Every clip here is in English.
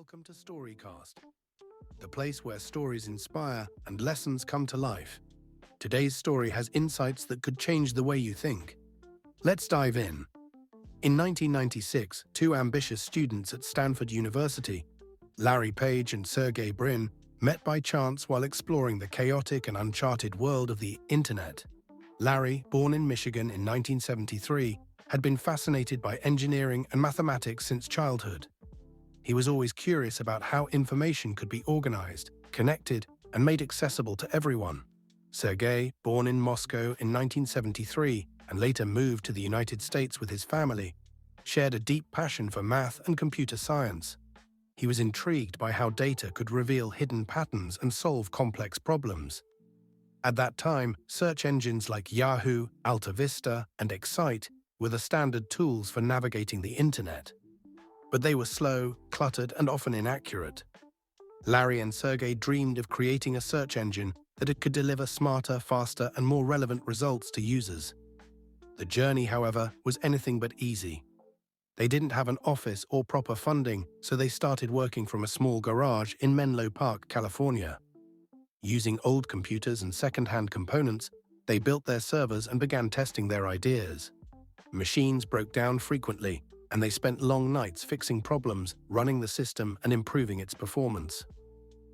Welcome to Storycast, the place where stories inspire and lessons come to life. Today's story has insights that could change the way you think. Let's dive in. In 1996, two ambitious students at Stanford University, Larry Page and Sergey Brin, met by chance while exploring the chaotic and uncharted world of the internet. Larry, born in Michigan in 1973, had been fascinated by engineering and mathematics since childhood. He was always curious about how information could be organized, connected, and made accessible to everyone. Sergey, born in Moscow in 1973 and later moved to the United States with his family, shared a deep passion for math and computer science. He was intrigued by how data could reveal hidden patterns and solve complex problems. At that time, search engines like Yahoo, AltaVista, and Excite were the standard tools for navigating the internet. But they were slow, cluttered, and often inaccurate. Larry and Sergey dreamed of creating a search engine that it could deliver smarter, faster, and more relevant results to users. The journey, however, was anything but easy. They didn't have an office or proper funding, so they started working from a small garage in Menlo Park, California. Using old computers and second-hand components, they built their servers and began testing their ideas. Machines broke down frequently, and they spent long nights fixing problems, running the system, and improving its performance.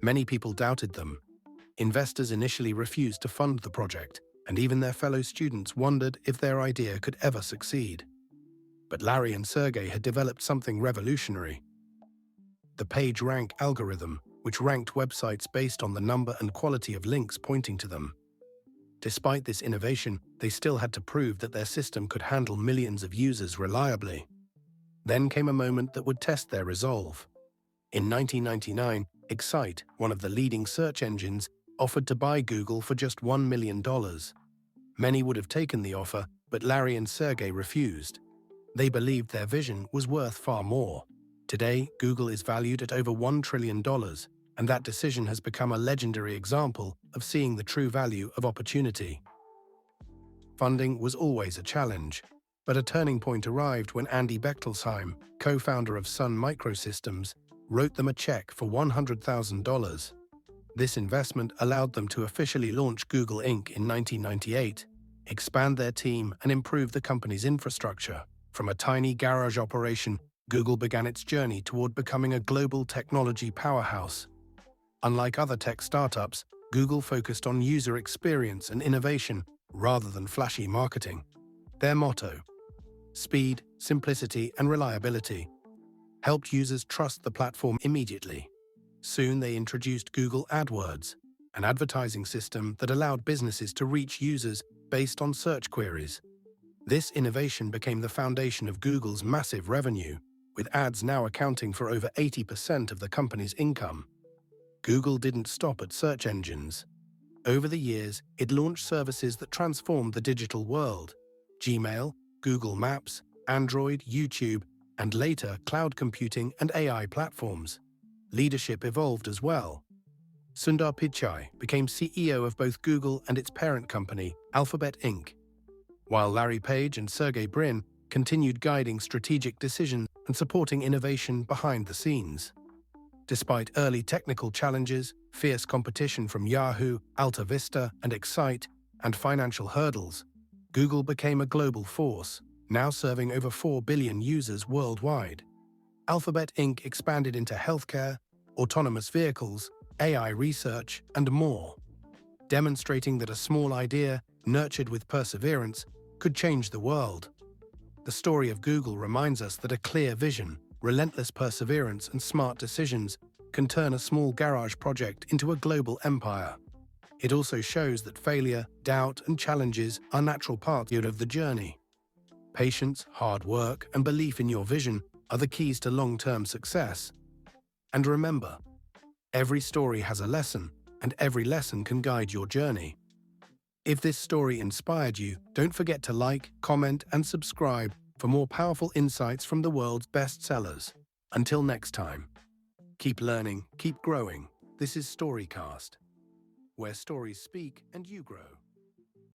Many people doubted them. Investors initially refused to fund the project, and even their fellow students wondered if their idea could ever succeed. But Larry and Sergey had developed something revolutionary: the PageRank algorithm, which ranked websites based on the number and quality of links pointing to them. Despite this innovation, they still had to prove that their system could handle millions of users reliably. Then came a moment that would test their resolve. In 1999, Excite, one of the leading search engines, offered to buy Google for just $1 million. Many would have taken the offer, but Larry and Sergey refused. They believed their vision was worth far more. Today, Google is valued at over $1 trillion, and that decision has become a legendary example of seeing the true value of opportunity. Funding was always a challenge, but a turning point arrived when Andy Bechtolsheim, co-founder of Sun Microsystems, wrote them a check for $100,000. This investment allowed them to officially launch Google Inc. in 1998, expand their team, and improve the company's infrastructure. From a tiny garage operation, Google began its journey toward becoming a global technology powerhouse. Unlike other tech startups, Google focused on user experience and innovation rather than flashy marketing. Their motto, speed, simplicity, and reliability, helped users trust the platform immediately. Soon they introduced Google AdWords, an advertising system that allowed businesses to reach users based on search queries. This innovation became the foundation of Google's massive revenue, with ads now accounting for over 80% of the company's income. Google didn't stop at search engines. Over the years, it launched services that transformed the digital world: Gmail, Google Maps, Android, YouTube, and later cloud computing and AI platforms. Leadership evolved as well. Sundar Pichai became CEO of both Google and its parent company, Alphabet Inc., while Larry Page and Sergey Brin continued guiding strategic decisions and supporting innovation behind the scenes. Despite early technical challenges, fierce competition from Yahoo, AltaVista, and Excite, and financial hurdles, Google became a global force, now serving over 4 billion users worldwide. Alphabet Inc. expanded into healthcare, autonomous vehicles, AI research, and more, demonstrating that a small idea, nurtured with perseverance, could change the world. The story of Google reminds us that a clear vision, relentless perseverance, and smart decisions can turn a small garage project into a global empire. It also shows that failure, doubt, and challenges are natural parts of the journey. Patience, hard work, and belief in your vision are the keys to long-term success. And remember, every story has a lesson, and every lesson can guide your journey. If this story inspired you, don't forget to like, comment, and subscribe for more powerful insights from the world's bestsellers. Until next time, keep learning, keep growing. This is Storycast, where stories speak and you grow.